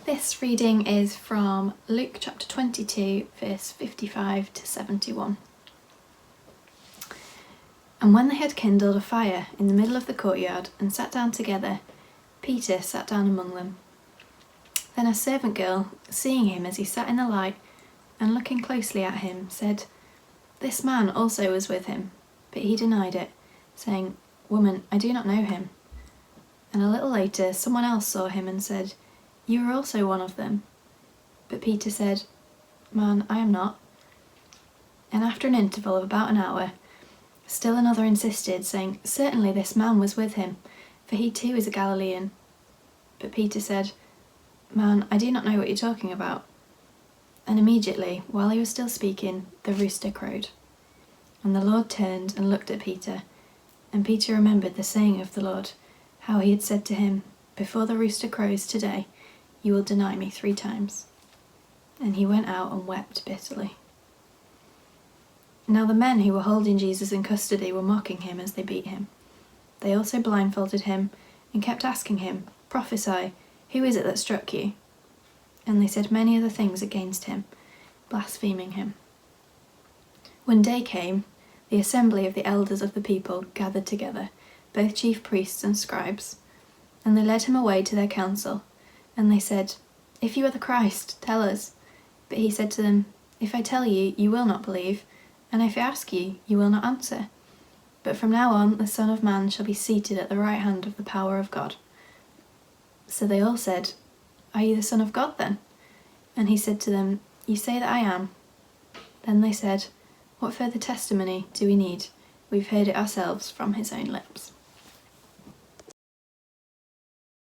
This reading is from Luke chapter 22, verse 55 to 71. And when they had kindled a fire in the middle of the courtyard and sat down together, Peter sat down among them. Then a servant girl, seeing him as he sat in the light and looking closely at him, said, "This man also was with him." But he denied it, saying, "Woman, I do not know him." And a little later someone else saw him and said, "You are also one of them." But Peter said, "Man, I am not." And after an interval of about an hour, still another insisted, saying, "Certainly this man was with him, for he too is a Galilean." But Peter said, "Man, I do not know what you're talking about." And immediately, while he was still speaking, the rooster crowed. And the Lord turned and looked at Peter, and Peter remembered the saying of the Lord, how he had said to him, "Before the rooster crows today, you will deny me 3 times." And he went out and wept bitterly. Now the men who were holding Jesus in custody were mocking him as they beat him. They also blindfolded him and kept asking him, "Prophesy, who is it that struck you?" And they said many other things against him, blaspheming him. When day came, the assembly of the elders of the people gathered together, both chief priests and scribes, and they led him away to their council. And they said, "If you are the Christ, tell us." But he said to them, "If I tell you, you will not believe, and if I ask you, you will not answer. But from now on, the Son of Man shall be seated at the right hand of the power of God." So they all said, "Are you the Son of God then?" And he said to them, "You say that I am." Then they said, "What further testimony do we need? We've heard it ourselves from his own lips."